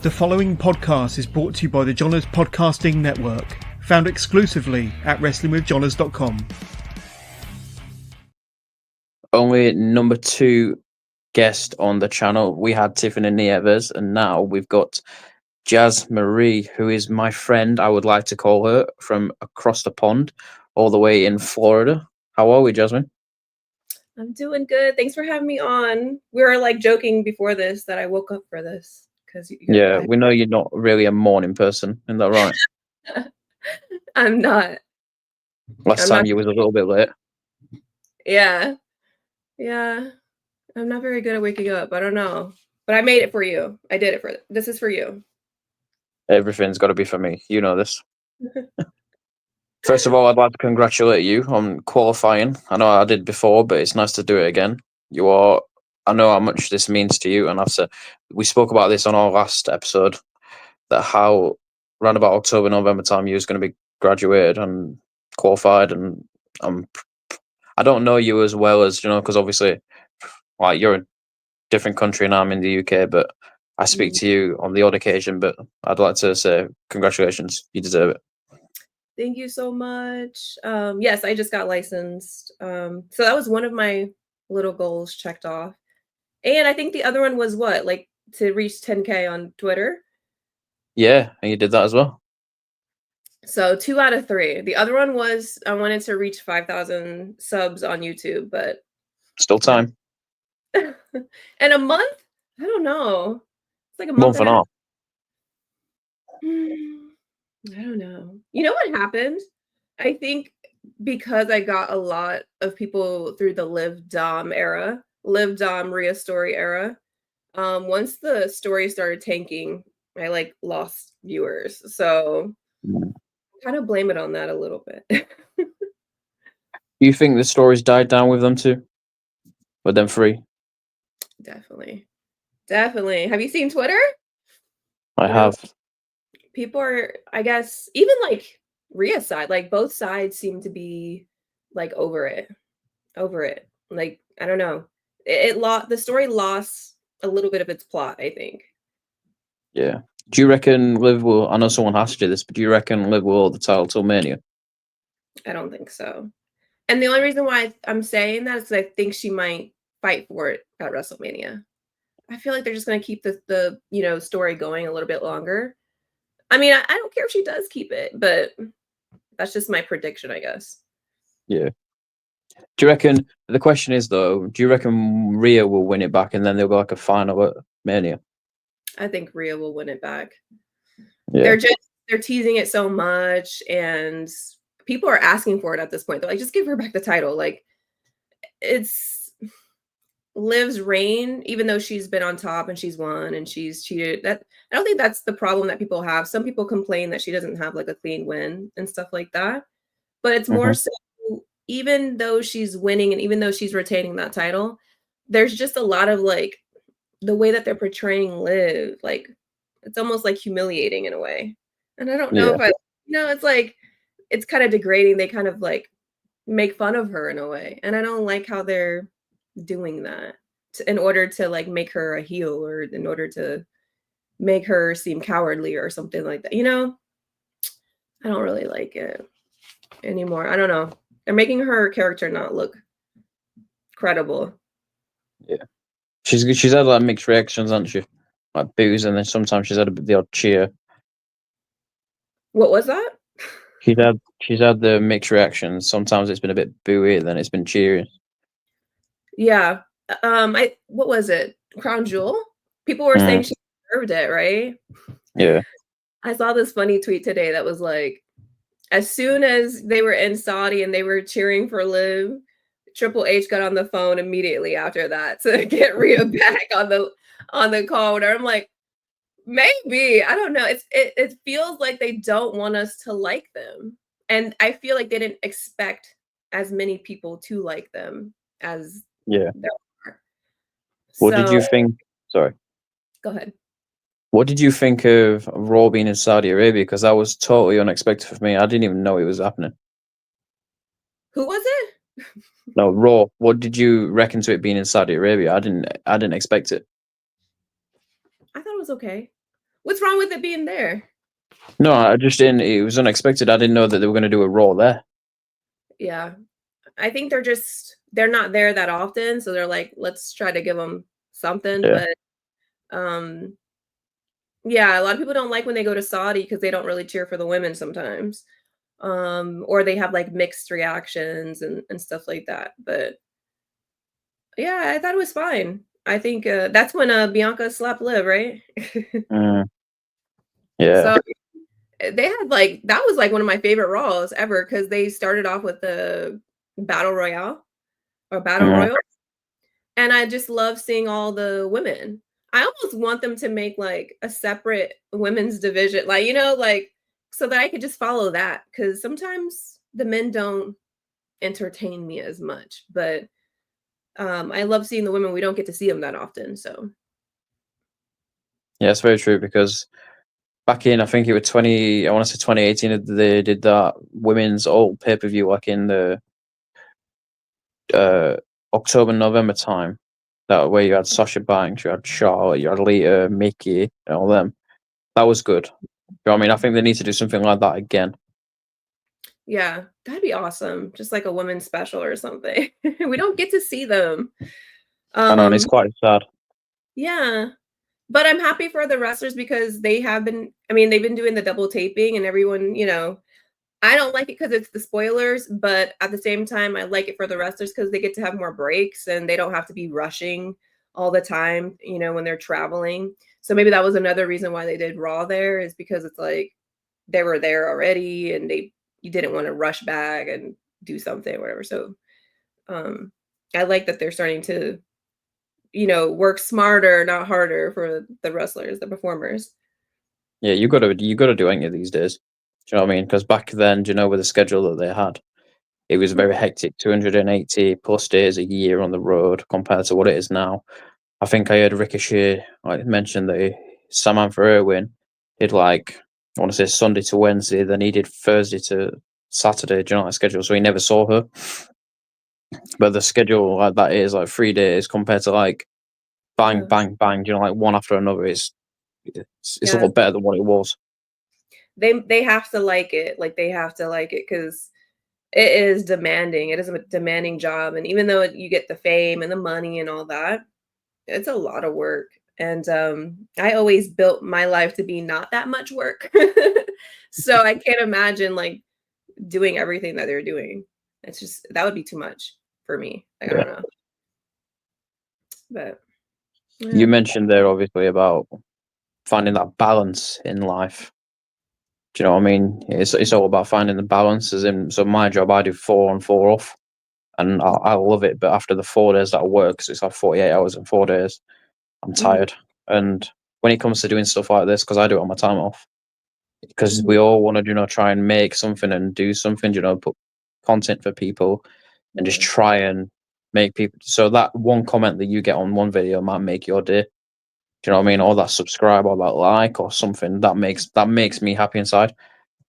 The following podcast is brought to you by the Johners Podcasting Network, found exclusively at wrestlingwithjohners.com. Only number 2 guest on the channel. We had Tiffany Nieves, and now we've got Jasmarie, who is my friend, I would like to call her, from across the pond, all the way in Florida. How are we, Jasmine? I'm doing good. Thanks for having me on. We were like joking before this that I woke up for this because we know you're not really a morning person. Isn't that right? I'm not. Last time you was a little bit late. Yeah. I'm not very good at waking up. I don't know, but I made it for you. I did it this is for you. Everything's got to be for me. You know this. First of all, I'd like to congratulate you on qualifying. I know I did before, but it's nice to do it again. I know how much this means to you, and we spoke about this on our last episode, that how around about October, November time you was going to be graduated and qualified, and I don't know you as well as, because obviously, like, you're a different country and I'm in the UK, but I speak to you on the odd occasion. But I'd like to say congratulations. You deserve it. Thank you so much. Yes, I just got licensed. So that was one of my little goals checked off. And I think the other one was to reach 10K on Twitter. Yeah, and you did that as well. So 2 out of 3. The other one was I wanted to reach 5,000 subs on YouTube, but still time. And a month? I don't know. It's like a month and a half. I don't know. You know what happened? I think because I got a lot of people through the Liv Dom Rhea story era. Once the story started tanking, I lost viewers. So kind of blame it on that a little bit. You think the stories died down with them too? With them 3? Definitely. Have you seen Twitter? I have. People are, I guess, even Rhea's side, both sides seem to be over it. I don't know. The story lost a little bit of its plot, I think. Yeah. Do you reckon Liv will? I know someone asked you this, but do you reckon Liv will hold the title till Mania? I don't think so. And the only reason why I'm saying that is I think she might fight for it at WrestleMania. I feel like they're just going to keep the story going a little bit longer. I mean, I don't care if she does keep it, but that's just my prediction, I guess. Yeah. Do you reckon, the question is though, do you reckon Rhea will win it back and then there'll be like a final at Mania? I think Rhea will win it back. Yeah. They're teasing it so much and people are asking for it at this point. They're like, just give her back the title. It's Liv's reign, even though she's been on top and she's won and she's cheated. That I don't think that's the problem that people have. Some people complain that she doesn't have a clean win and stuff like that. But it's more so, even though she's winning and even though she's retaining that title, there's just a lot of the way that they're portraying Liv, it's almost humiliating in a way. And I don't know if it's kind of degrading. They kind of make fun of her in a way. And I don't like how they're doing that in order to make her a heel or in order to make her seem cowardly or something like that. I don't really like it anymore. I don't know. They're making her character not look credible. Yeah. She's had mixed reactions, hasn't she? Like boos, and then sometimes she's had the odd cheer. What was that? She's had the mixed reactions. Sometimes it's been a bit booey, then it's been cheery. Yeah. What was it? Crown Jewel? People were saying she deserved it, right? Yeah. I saw this funny tweet today that was as soon as they were in Saudi and they were cheering for Liv, Triple H got on the phone immediately after that to get Rhea back on the call. And I'm like, maybe, I don't know. It feels like they don't want us to like them, and I feel like they didn't expect as many people to like them as there are. What did you think? Sorry. Go ahead. What did you think of Raw being in Saudi Arabia? Because that was totally unexpected for me. I didn't even know it was happening. Who was it? No, Raw. What did you reckon to it being in Saudi Arabia? I didn't expect it. I thought it was okay. What's wrong with it being there? No, I just didn't. It was unexpected. I didn't know that they were going to do a Raw there. Yeah. I think they're not there that often, so they're like, let's try to give them something. Yeah. But yeah, a lot of people don't like when they go to Saudi because they don't really cheer for the women sometimes. Or they have like mixed reactions and stuff like that. But yeah, I thought it was fine. I think that's when Bianca slapped Liv, right? Mm, yeah. So they had like that was like one of my favorite Raws ever because they started off with the battle royale or battle Mm, royal, and I just love seeing all the women. I almost want them to make like a separate women's division, like like so that I could just follow that because sometimes the men don't entertain me as much, but I love seeing the women. We don't get to see them that often, so yeah, it's very true because back in, I think it was 20, I want to say 2018, they did that women's old pay-per-view like in the October, November time. That where you had Sasha Banks, you had Charlotte, you had Lita, Mickey, and all them. That was good. You know what I mean? I think they need to do something like that again. yeah, that'd be awesome. Just like a women's special or something. We don't get to see them. I know, and it's Um, quite sad. yeah. But I'm happy for the wrestlers because they have been I mean, they've been doing the double taping and everyone, I don't like it because it's the spoilers, but at the same time, I like it for the wrestlers because they get to have more breaks and they don't have to be rushing all the time, when they're traveling. So maybe that was another reason why they did Raw there is because it's like they were there already and you didn't want to rush back and do something or whatever. So um I like that they're starting to, work smarter, not harder for the wrestlers, the performers. Yeah, you gotta do any of these days. Do you know what I mean? Because back then, do you know, with the schedule that they had, it was very hectic. 280 plus days a year on the road compared to what it is now. I think I heard Ricochet like mention that Samantha Irwin did like I want to say Sunday to Wednesday, then he did Thursday to Saturday. Do you know that schedule? So he never saw her. But the schedule like that is like 3 days compared to like bang, Yeah. bang, bang. You know, like one after another. It's a Yeah. lot better than what it was. They have to like it. Like they have to like it because it is demanding. It is a demanding job. And even though you get the fame and the money and all that, it's a lot of work. And I always built my life to be not that much work. So I can't imagine like doing everything that they're doing. It's just that would be too much for me. Like I Yeah. don't know. But You yeah. mentioned there obviously about finding that balance in life. Do you know what I mean? It's all about finding the balance. As in, so my job, I do 4 on 4 off, and I love it. But after the 4 days that I work, 'cause it's like 48 hours in 4 days, I'm Mhm, tired. And when it comes to doing stuff like this, because I do it on my time off, because mhm, we all want to, try and make something and do something, put content for people and just yeah, try and make people. So that one comment that you get on one video might make your day. Do you know what I mean? Or that subscribe or that like or something that makes me happy inside.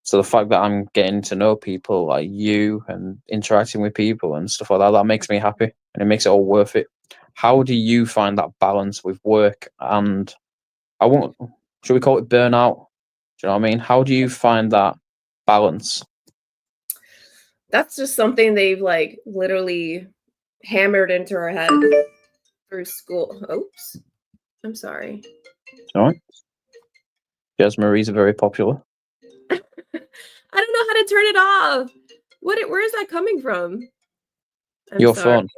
So the fact that I'm getting to know people like you and interacting with people and stuff like that, that makes me happy and it makes it all worth it. How do you find that balance with work and I won't should we call it burnout? Do you know what I mean? How do you find that balance? that's just something they've like literally hammered into our head through school. Oops, I'm sorry. All right. Jasmarie's are very popular. I don't know how to turn it off. Where is that coming from? I'm Your sorry. phone.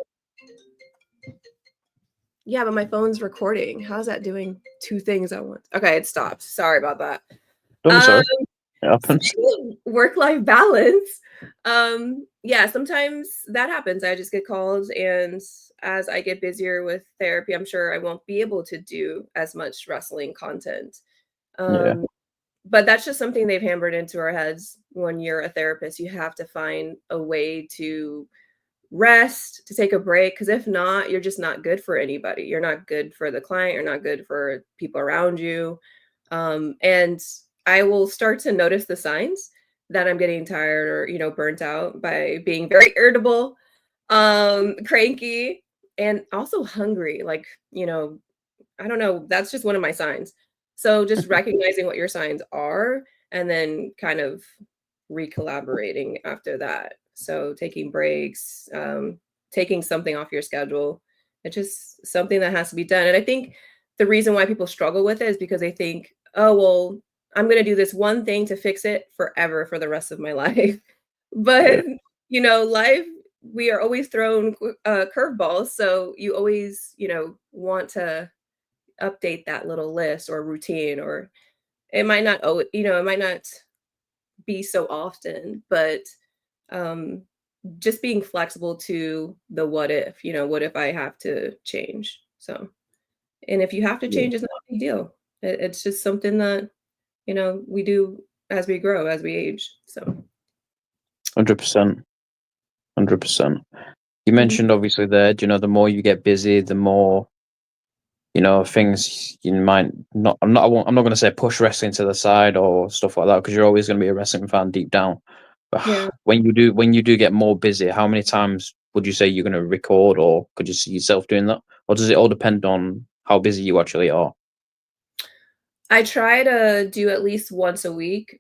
Yeah, but my phone's recording. How's that doing two things at once? Okay, it stopped. Sorry about that. Don't be Um, sorry. It happens. Work-life balance. Yeah, sometimes that happens. I just get calls, and as I get busier with therapy, I'm sure I won't be able to do as much wrestling content. Yeah. Um, but that's just something they've hammered into our heads. When you're a therapist, you have to find a way to rest, to take a break, because if not, you're just not good for anybody. You're not good for the client, you're not good for people around you. And I will start to notice the signs that I'm getting tired or, burnt out by being very irritable, cranky, and also hungry. Like, I don't know, that's just one of my signs. So just recognizing what your signs are and then kind of recollaborating after that. So taking breaks, taking something off your schedule. It's just something that has to be done. And I think the reason why people struggle with it is because they think, oh, well, I'm going to do this one thing to fix it forever for the rest of my life. Yeah. But, life, we are always thrown curveballs. So you always, want to update that little list or routine, or it might not, it might not be so often, but um, just being flexible to the what if, what if I have to change? So, and if you have to Yeah. change, it's not a big deal. It's just something that, we do as we grow, as we age. So, 100%. 100%. You mhm. mentioned obviously there, the more you get busy, the more things you might not. I'm not going to say push wrestling to the side or stuff like that, because you're always going to be a wrestling fan deep down. But Yeah. when you do get more busy, how many times would you say you're going to record, or could you see yourself doing that, or does it all depend on how busy you actually are? I try to do at least once a week,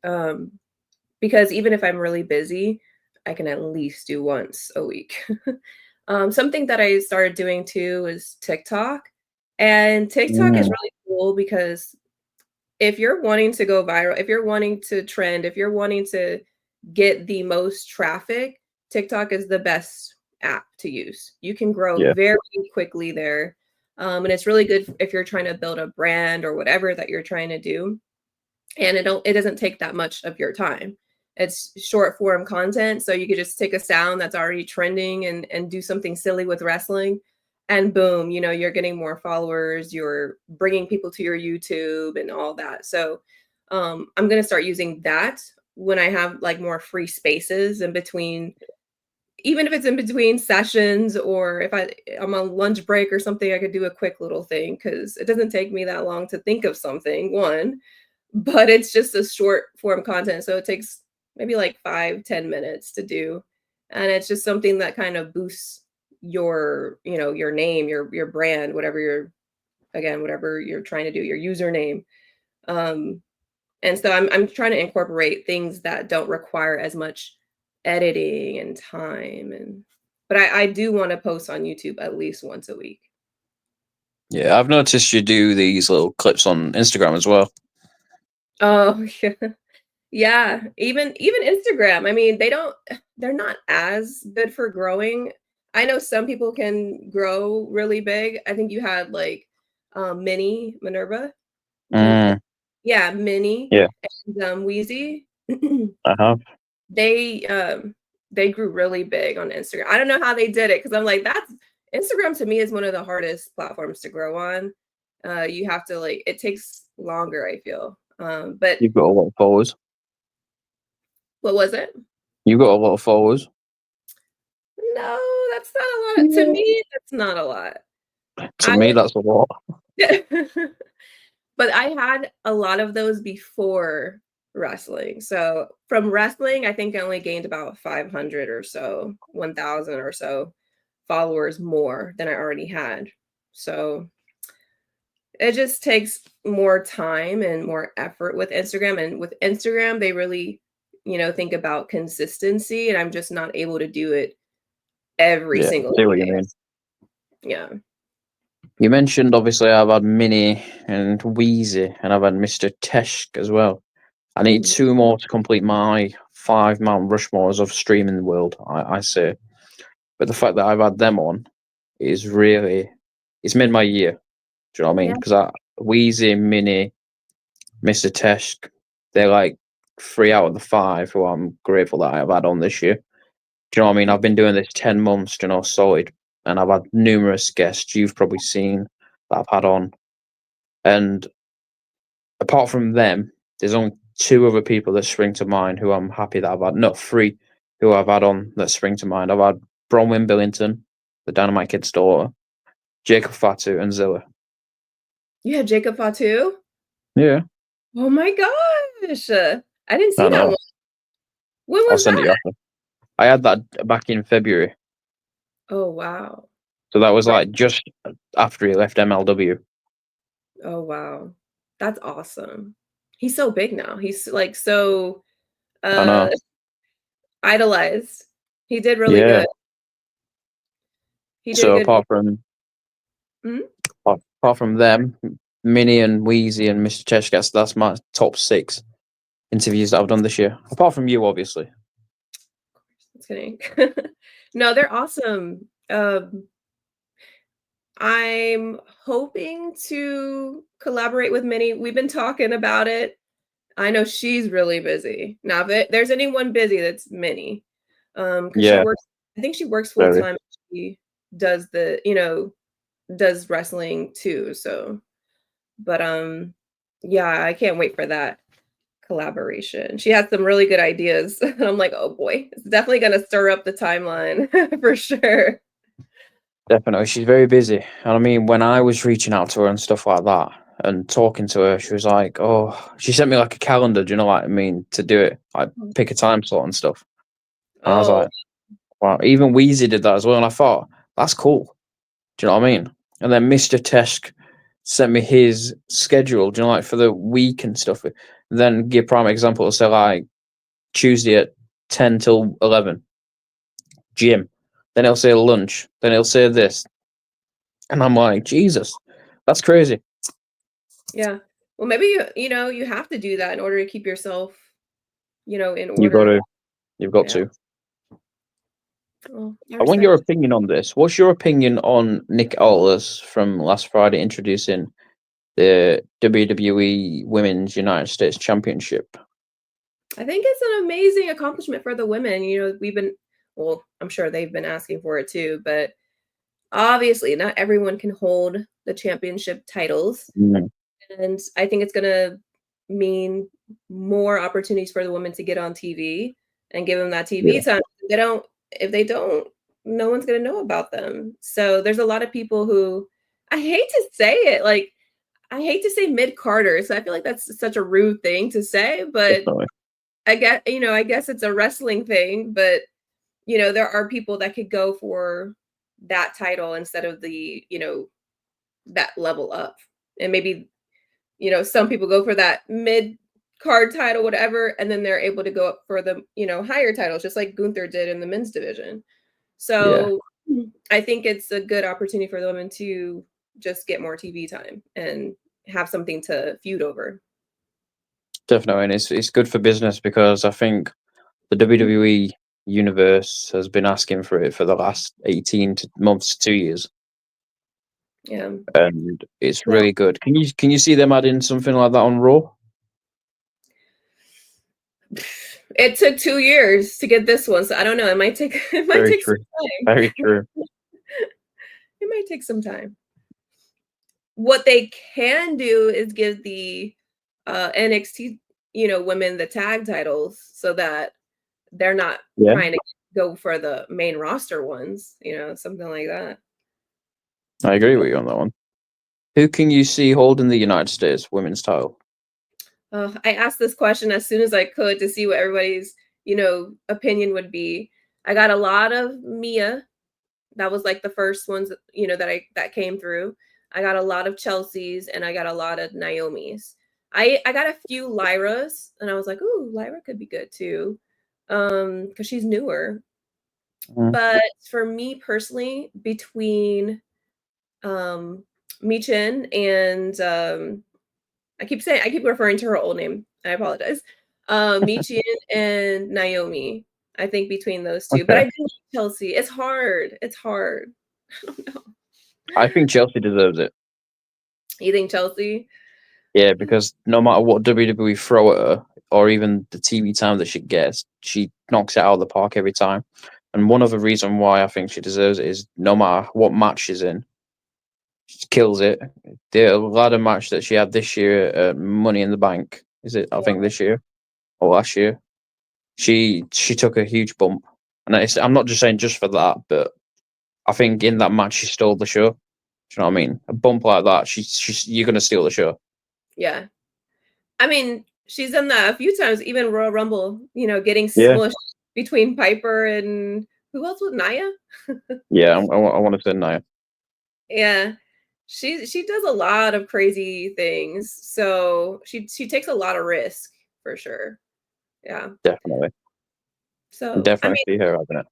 because even if I'm really busy, I can at least do once a week. Something that I started doing too is TikTok. And TikTok is Mm, really cool because if you're wanting to go viral, if you're wanting to trend, if you're wanting to get the most traffic, TikTok is the best app to use. You can grow yeah, very quickly there. And it's really good if you're trying to build a brand or whatever that you're trying to do. And it doesn't take that much of your time. It's short form content, so you could just take a sound that's already trending and do something silly with wrestling, and boom, you're getting more followers, you're bringing people to your YouTube and all that. So I'm going to start using that when I have like more free spaces in between, even if it's in between sessions, or if I'm on lunch break or something, I could do a quick little thing because it doesn't take me that long to think of something, one, but it's just a short form content, so it takes maybe like 5-10 minutes to do, and it's just something that kind of boosts your name, your brand, whatever you're trying to do, your username. um and so I'm trying to incorporate things that don't require as much editing and time, but I do want to post on YouTube at least once a week. yeah. I've noticed you do these little clips on Instagram as well. Oh, yeah. Yeah, even Instagram. I mean, they're not as good for growing. I know some people can grow really big. I think you had like Mini Minerva. Mm, Yeah, Mini yeah, and Wheezy. I have. They they grew really big on Instagram. I don't know how they did it because I'm like, that's Instagram to me is one of the hardest platforms to grow on. You have to like it takes longer, I feel. But You've got a lot of followers. what was it? You've got a lot of followers. No, that's not a lot. To Yeah. me, that's not a lot. To I me, that's a lot. but I had a lot of those before wrestling. So from wrestling, I think I only gained about 500 or so, 1,000 or so followers more than I already had. So it just takes more time and more effort with Instagram. And with Instagram, they really, think about consistency. And I'm just not able to do it every Yeah, single I see what you day. mean. Yeah. You mentioned obviously I've had Minnie and Wheezy, and I've had Mr. Tesh as well. I need Mhm. two more to complete my 5 Mount Rushmores of streaming the world, I say. But the fact that I've had them on is really, it's made my year. Do you know what I mean? Yeah. Because Wheezy, Minnie, Mr. Tesh, they're like 3 out of the 5 who I'm grateful that I've had on this year. Do you know what I mean? I've been doing this 10 months, sorted, and I've had numerous guests you've probably seen that I've had on. And apart from them, there's only two other people that spring to mind who I'm happy that I've had. Not three who I've had on that spring to mind. I've had Bronwyn Billington, the Dynamite Kid's daughter, Jacob Fatu, and Zilla. You had Jacob Fatu? Yeah, Oh my gosh. I didn't I see that know. one. When I'll was send it you that? after. I had that back in February. Oh, wow. So that was Right. like just after he left MLW. Oh, wow. That's awesome. He's so big now. He's like so I know. idolized. He did really Yeah. good. He did So good. Mhm. apart from them, Minnie and Wheezy and Mr. Cheshire, that's my top 6 interviews that I've done this year. Apart from you, obviously. Just kidding. No, they're awesome. I'm hoping to collaborate with Minnie. We've been talking about it. I know she's really busy. Now, if there's anyone busy, that's Minnie. Because she Yeah, works, I think she works full very. time. She does does wrestling too. So, but yeah, I can't wait for that collaboration. She has some really good ideas. And I'm like, oh boy, it's definitely gonna stir up the timeline for sure. Definitely. She's very busy. And I mean, when I was reaching out to her and stuff like that and talking to her, she was like, oh, she sent me like a calendar, do you know what I mean, to do it, like pick a time slot and stuff. And I was Oh, like, wow, even Wheezy did that as well. And I thought, that's cool. Do you know what I mean? And then Mr. Tesk sent me his schedule, do you know, like for the week and stuff. And then give prime example, say like Tuesday at 10 till 11, gym. Then he'll say lunch. Then he'll say this. And I'm like, Jesus, that's crazy. yeah. Well, maybe you have to do that in order to keep yourself, in You've got order. to, you've got Yeah. to. Well, I I want your respect. opinion on this. What's your opinion on Nick Aldis from last Friday introducing the WWE Women's United States Championship? I think it's an amazing accomplishment for the women. Well, I'm sure they've been asking for it too, but obviously not everyone can hold the championship titles. Mm, And I think it's gonna mean more opportunities for the women to get on TV and give them that yeah, TV time. If they don't, no one's gonna know about them. So there's a lot of people who I hate to say it, like I hate to say mid-Carter, so I feel like that's such a rude thing to say, but definitely. I guess it's a wrestling thing, but there are people that could go for that title instead of that level up. And maybe, some people go for that mid card title, whatever, and then they're able to go up for the, higher titles, just like Gunther did in the men's division. Yeah, So I think it's a good opportunity for the women to just get more TV time and have something to feud over. definitely. And it's good for business because I think the WWE universe has been asking for it for the last 18 months to 2 years. Yeah. And it's Well, really good. Can you see them adding something like that on Raw? it took 2 years to get this one, so I don't know, it might Very take some true. time. Very true. It might take some time. What they can do is give the, NXT, women the tag titles so that they're not Yeah, trying to go for the main roster ones, something like that. I agree But, with you on that one. Who can you see holding the United States women's title? I asked this question as soon as I could to see what everybody's, opinion would be. I got a lot of Mia. That was like the first ones, that came through. I got a lot of Chelsea's and I got a lot of Naomi's. I got a few Lyra's and I was like, ooh, Lyra could be good too. Because she's newer. Mm, But for me personally, between um Michin and I keep referring to her old name. I apologize. Michin and Naomi. I think between those two. But okay. I do like Chelsea. It's hard. It's hard. I don't know. I think Chelsea deserves it. You think Chelsea? Yeah, because no matter what WWE throw at her, or even the TV time that she gets, she knocks it out of the park every time. And one of the reasons why I think she deserves it is no matter what match she's in, she kills it. The ladder match that she had this year at Money in the Bank, is it? I think Yeah. this year or last year, she took a huge bump. And I'm not just saying just for that, but I think in that match she stole the show. Do you know what I mean? A bump like that, she's you're gonna steal the show. Yeah. I mean, she's done that a few times, even Royal Rumble, getting Yeah, smushed between Piper and who else was Naya? yeah. I want to say no. Yeah. she does a lot of crazy things. So she takes a lot of risk for sure. Yeah. Definitely. So I Definitely mean, see her having it.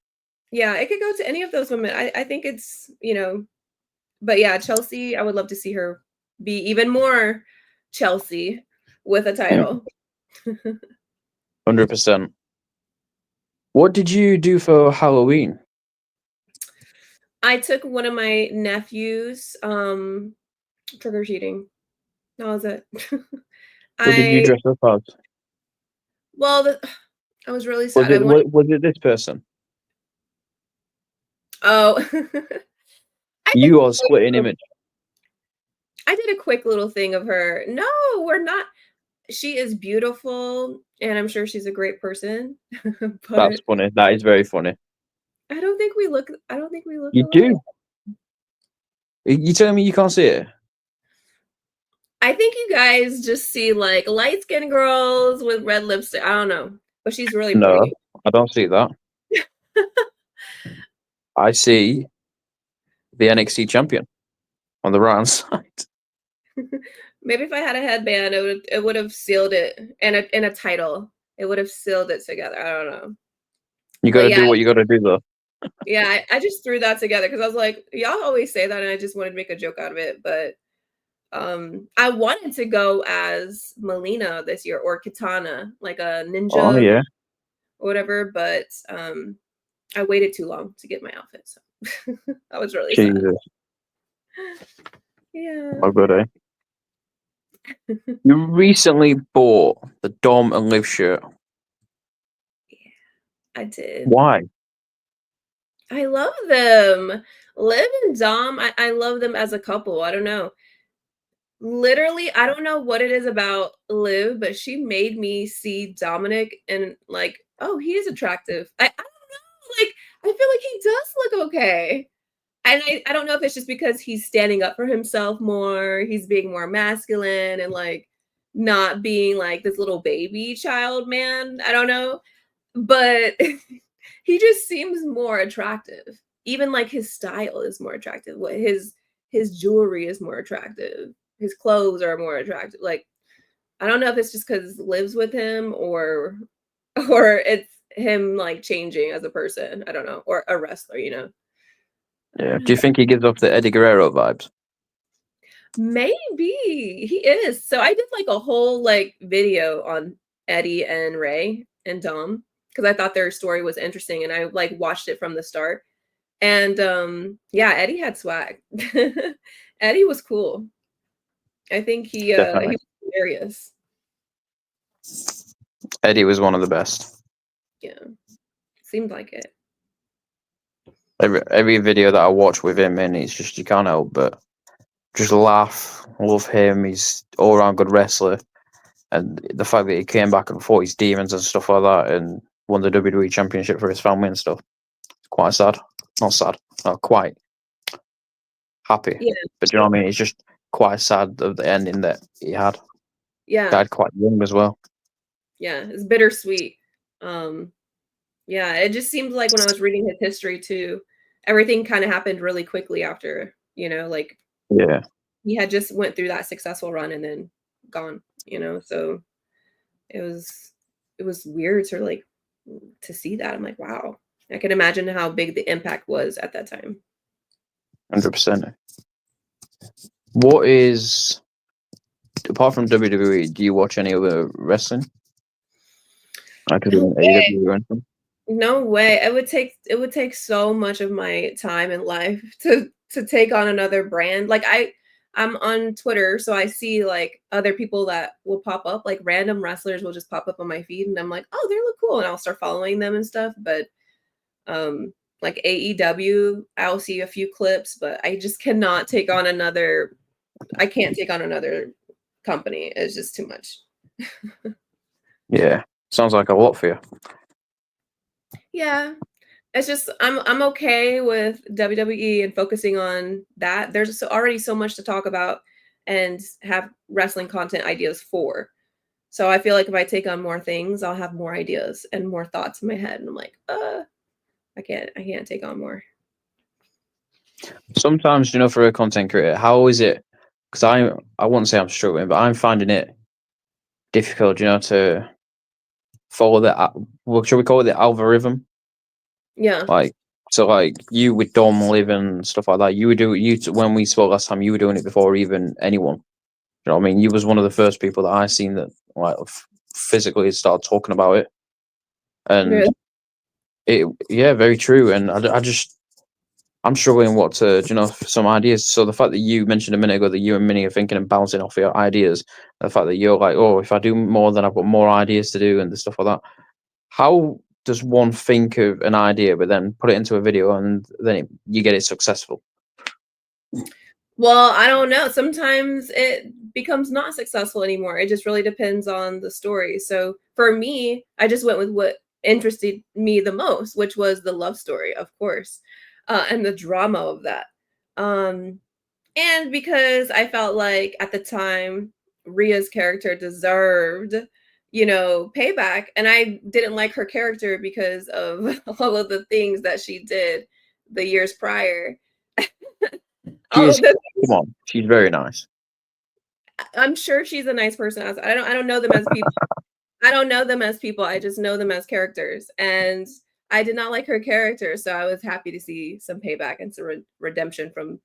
yeah, it could go to any of those women. I think it's, but yeah, Chelsea, I would love to see her be even more Chelsea with a title. 100%. What did you do for Halloween? I took one of my nephews trick or treating. That was it. What did you I dress up as? well, I was really Was sad. I it wanted. was it this person? Oh, I did. You are splitting image. I did a quick little thing of her. No, we're not. She is beautiful, and I'm sure she's a great person. That's But funny. That is very funny. I don't think we look. I don't think we look You alike. do. You telling me you can't see it? I think you guys just see like light skinned girls with red lipstick. I don't know, but she's really No, pretty. I don't see that. I see the NXT champion on the right hand side. Maybe if I had a headband, it would have sealed it, and a title. It would have sealed it together. I don't know, You got but to yeah, do what you got to do, though. yeah. I just threw that together because I was like, y'all always say that, and I just wanted to make a joke out of it. But I wanted to go as Melina this year or Katana, like a Oh ninja yeah, or whatever. But I waited too long to get my outfit, so I was really sad. Jesus, Yeah, oh good, eh? You recently bought the Dom and Liv shirt. I did. Why? I love them. Liv and Dom, I love them as a couple. I don't know. Literally, I don't know what it is about Liv, but she made me see Dominic and like, oh, he is attractive. I don't know. Like, I feel like he does look okay. And I don't know if it's just because he's standing up for himself more, he's being more masculine and like not being like this little baby child man. I don't know. But he just seems more attractive. Even like his style is more attractive. What his jewelry is more attractive. His clothes are more attractive. Like I don't know if it's just because lives with him or it's him like changing as a person. I don't know. Or a wrestler. I Yeah. don't Do know. you think he gives off the Eddie Guerrero vibes? Maybe he is. So I did like a whole like video on Eddie and Ray and Dom because I thought their story was interesting and I like watched it from the start. And yeah, Eddie had swag. Eddie was cool. I think he Definitely. was hilarious. Eddie was one of the best. Yeah. Seemed like it. Every video that I watch with him in, it's just you can't help but just laugh. Love him. He's all around good wrestler, and the fact that he came back and fought his demons and stuff like that, and won the WWE Championship for his family and stuff. Quite sad. Not sad. No, quite happy. Yeah. But do you know what I mean? It's just quite sad of the ending that he had. Yeah. Died quite young as well. Yeah. It's bittersweet. Um yeah, it just seemed like when I was reading his history too, everything kind of happened really quickly after, like Yeah. he had just went through that successful run and then gone. So it was weird to like to see that. I'm like, wow. I can imagine how big the impact was at that time. 100%. What is, apart from WWE, do you watch any other wrestling? Like No way. AEW or anything? No way. It would take so much of my time in life to take on another brand. Like I'm on Twitter, so I see like other people that will pop up, like random wrestlers will just pop up on my feed and I'm like, "Oh, they look cool." And I'll start following them and stuff, but like AEW, I'll see a few clips, but I just cannot take on another I can't take on another company. It's just too much. Yeah. Sounds like a lot for you. Yeah. It's just I'm okay with WWE and focusing on that. There's already so much to talk about and have wrestling content ideas for. So I feel like if I take on more things, I'll have more ideas and more thoughts in my head. And I'm like, I can't take on more. Sometimes, for a content creator, how is it? Because I wouldn't say I'm struggling, but I'm finding it difficult, to follow what should we call it, the algorithm? Yeah. Like, so like you with Dom Live and stuff like that, when we spoke last time, you were doing it before even anyone. You know what I mean? You was one of the first people that I seen that like physically started talking about it, and yeah, very true. And I'm struggling what to, some ideas. So the fact that you mentioned a minute ago that you and Minnie are thinking and bouncing off your ideas, the fact that you're like, oh, if I do more, then I've got more ideas to do and the stuff like that. How does one think of an idea, but then put it into a video and then you get it successful? Well, I don't know. Sometimes it becomes not successful anymore. It just really depends on the story. So for me, I just went with what interested me the most, which was the love story, of course, and the drama of that. Um, and because I felt like at the time, Ria's character deserved, payback. And I didn't like her character because of all of the things that she did the years prior. She All is, of the come on, she's very nice. I'm sure she's a nice person. I don't know them as people. I don't know them as people. I just know them as characters. And I did not like her character, so I was happy to see some payback and some redemption from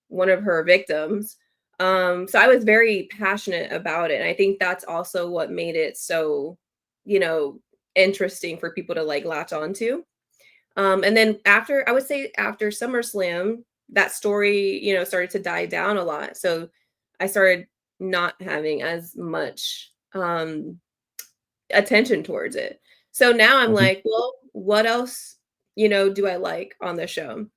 one of her victims. So I was very passionate about it. And I think that's also what made it so, you know, interesting for people to like latch onto. And then after, I would say after SummerSlam, that story, started to die down a lot. So I started not having as much attention towards it. So now I'm Mhm. like, well, what else, do I like on the show?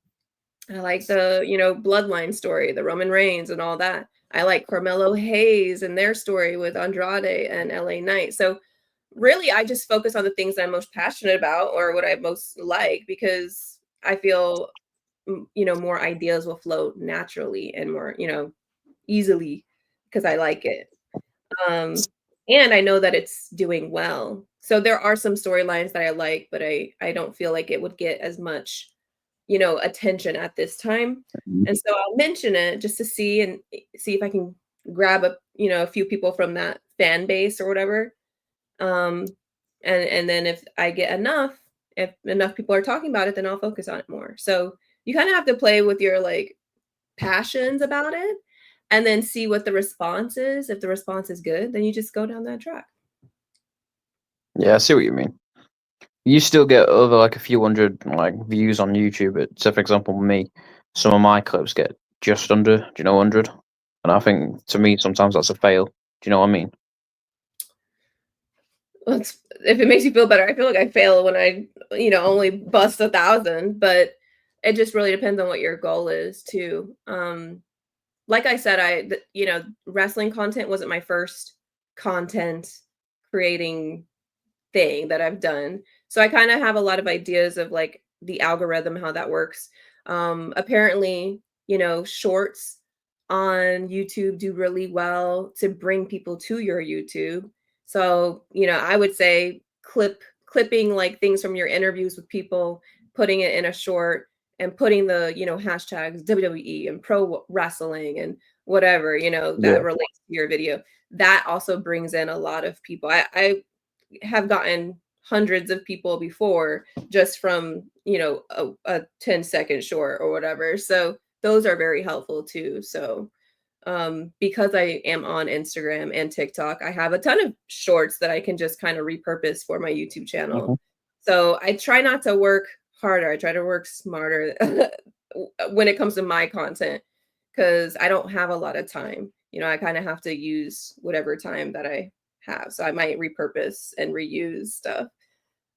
I like the, bloodline story, the Roman Reigns and all that. I like Carmelo Hayes and their story with Andrade and LA Knight. So really I just focus on the things that I'm most passionate about or what I most like because I feel more ideas will flow naturally and more, easily because I like it. Um and I know that it's doing well. So there are some storylines that I like, but I don't feel like it would get as much, attention at this time. And so I'll mention it just to see and see if I can grab a few people from that fan base or whatever. Um, and then if enough people are talking about it, then I'll focus on it more. So you kind of have to play with your like passions about it and then see what the response is. If the response is good, then you just go down that track. Yeah, I see what you mean. You still get over like a few hundred like views on YouTube. So, for example, me, some of my clips get just under, 100, and I think to me sometimes that's a fail. Do you know what I mean? Well, if it makes you feel better, I feel like I fail when I, only bust 1,000, but it just really depends on what your goal is too. Like I said, wrestling content wasn't my first content creating thing that I've done. So I kind of have a lot of ideas of like the algorithm, how that works. Apparently, shorts on YouTube do really well to bring people to your YouTube. So, I would say clipping like things from your interviews with people, putting it in a short and putting the, hashtags WWE and pro wrestling and whatever, that Yeah. relates to your video. That also brings in a lot of people. I have gotten hundreds of people before just from a 10-second short or whatever, so those are very helpful too. So because I am on Instagram and TikTok, I have a ton of shorts that I can just kind of repurpose for my YouTube channel. Mhm. So I try not to work harder, I try to work smarter when it comes to my content because I don't have a lot of time. I kind of have to use whatever time that I have. So I might repurpose and reuse stuff.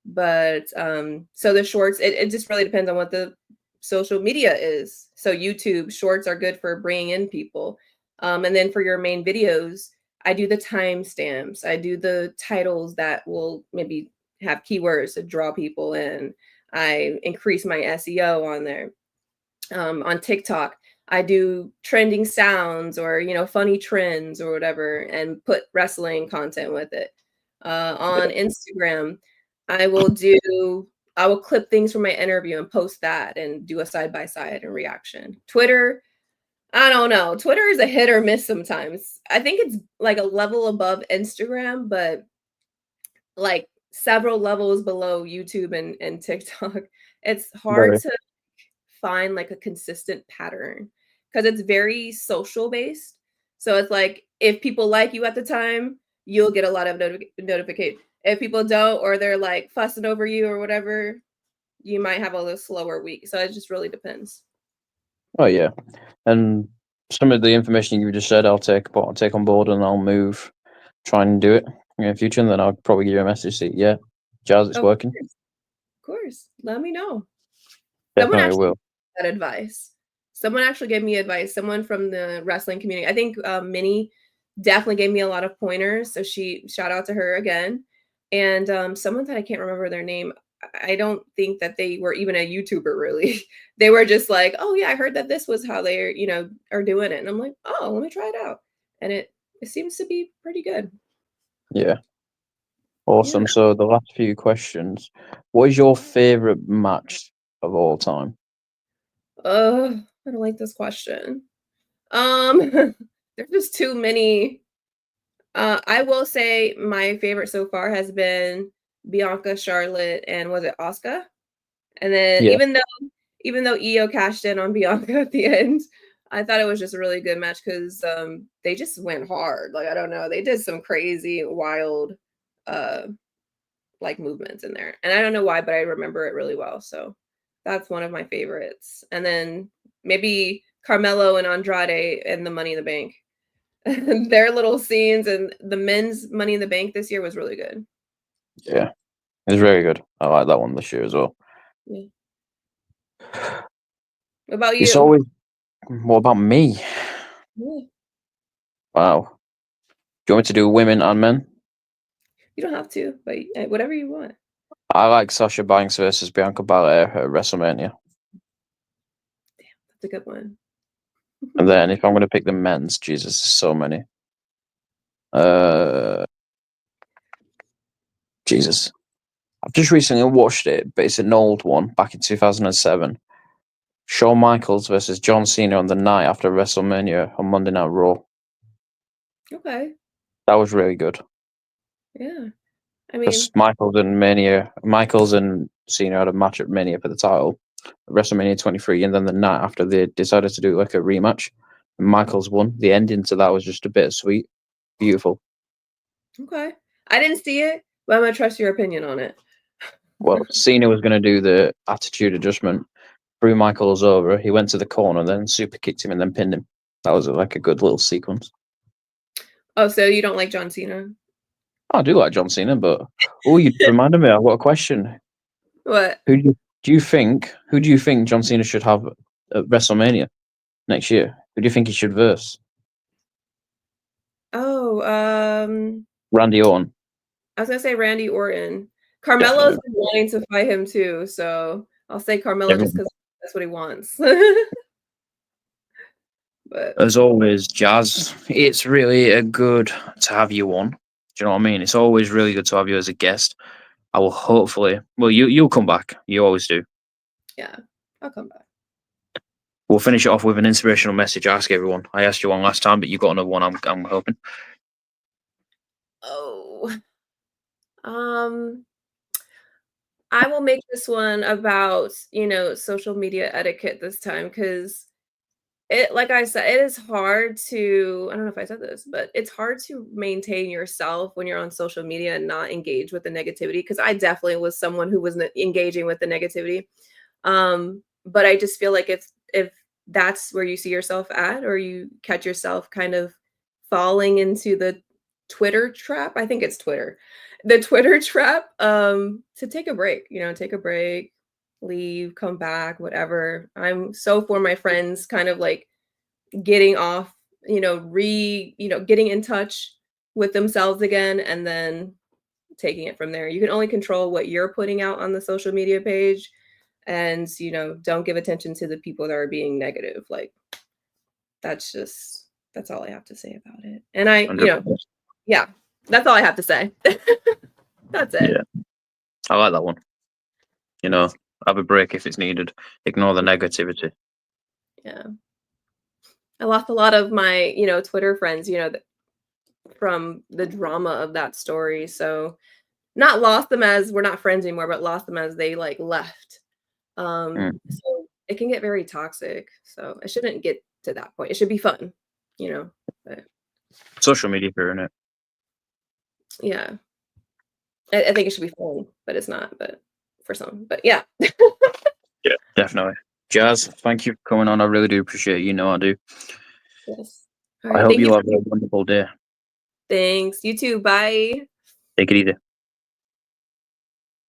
But so the shorts, it just really depends on what the social media is. So YouTube shorts are good for bringing in people. And then for your main videos, I do the timestamps. I do the titles that will maybe have keywords to draw people in. I increase my SEO on there. On TikTok, I do trending sounds or funny trends or whatever, and put wrestling content with it. On Instagram, I will do I will clip things from my interview and post that and do a side by side and reaction. Twitter, I don't know. Twitter is a hit or miss sometimes. I think it's like a level above Instagram, but like several levels below YouTube and TikTok. It's hard Very. to find like a consistent pattern because it's very social based. So it's like if people like you at the time, you'll get a lot of notification. If people don't, or they're like fussing over you or whatever, you might have a little slower week. So it just really depends. Oh yeah, and some of the information you just said, I'll take on board, and I'll try and do it in the future, and then I'll probably give you a message. Say, yeah, Jazz, it's Of working. course. Of course. Let me know. Someone Definitely actually will. that advice. Someone actually gave me advice. Someone from the wrestling community. I think Minnie definitely gave me a lot of pointers. So shout out to her again. And someone that I can't remember their name. I don't think that they were even a YouTuber really. They were just like, oh yeah, I heard that this was how they're, are doing it. And I'm like, oh, let me try it out. And it seems to be pretty good. Yeah. Awesome. Yeah. So the last few questions. What is your favorite match of all time? I don't like this question. There's just too many. I will say my favorite so far has been Bianca, Charlotte, and was it Asuka? And then Yeah. even though Io cashed in on Bianca at the end, I thought it was just a really good match because they just went hard. Like I don't know, they did some crazy, wild, uh, like movements in there, and I don't know why, but I remember it really well. So that's one of my favorites. And then maybe Carmelo and Andrade and the Money in the Bank. Their little scenes and the men's Money in the Bank this year was really good. Yeah. It's very good. I like that one this year as well. Yeah. What about It's you? always. What about me? Yeah. Wow. Do you want me to do women and men? You don't have to, but whatever you want. I like Sasha Banks versus Bianca Belair at WrestleMania. That's a good one. And then if I'm going to pick the men's, Jesus, there's so many. Jesus. I've just recently watched it, but it's an old one back in 2007. Shawn Michaels versus John Cena on the night after WrestleMania on Monday Night Raw. Okay. That was really good. Yeah. I Because mean, Michaels and Cena had a match at Mania for the title, WrestleMania 23, and then the night after they decided to do like a rematch. And Michaels won. The ending to that was just a bit sweet, beautiful. okay. I didn't see it, but I'm gonna trust your opinion on it. Well, Cena was going to do the attitude adjustment, threw Michaels over. He went to the corner, then super kicked him, and then pinned him. That was like a good little sequence. Oh, so you don't like John Cena? I do like John Cena, but you reminded me. I've got a question. What? Do you think? Who do you think John Cena should have at WrestleMania next year? Who do you think he should verse? Oh, Randy Orton. I was gonna say Randy Orton. Carmelo's Definitely. been wanting to fight him too, so I'll say Carmelo just Everyone. because that's what he wants. But As always, Jazz, it's really good to have you on. Do you know what I mean? It's always really good to have you as a guest. I will hopefully. Well, you'll come back. You always do. yeah, I'll come back. We'll finish it off with an inspirational message. I ask everyone. I asked you one last time, but you got another one. I'm hoping. Oh, um, I will make this one about, social media etiquette this time because like I said, it is hard to, I don't know if I said this, but it's hard to maintain yourself when you're on social media and not engage with the negativity. Because I definitely was someone who was engaging with the negativity. But I just feel like if that's where you see yourself at, or you catch yourself kind of falling into the Twitter trap, I think it's Twitter, the Twitter trap, to take a break, take a break, leave, come back, whatever. I'm so for my friends kind of like getting off, getting in touch with themselves again, and then taking it from there. You can only control what you're putting out on the social media page, and don't give attention to the people that are being negative. Like that's all I have to say about it. And 100%. yeah, that's all I have to say. That's it. Yeah, I like that one. You know, have a break if it's needed. Ignore the negativity. Yeah. I lost a lot of my, Twitter friends, from the drama of that story. So not lost them as we're not friends anymore, but lost them as they like left. So it can get very toxic. So it shouldn't get to that point. It should be fun, but Social media for it. yeah. I think it should be fun, but it's not, but for some. But yeah. Yeah, definitely. Jazz, thank you for coming on. I really do appreciate it. You know I do. Yes. I hope you have a wonderful day. Thanks. You too. Bye. Take it easy.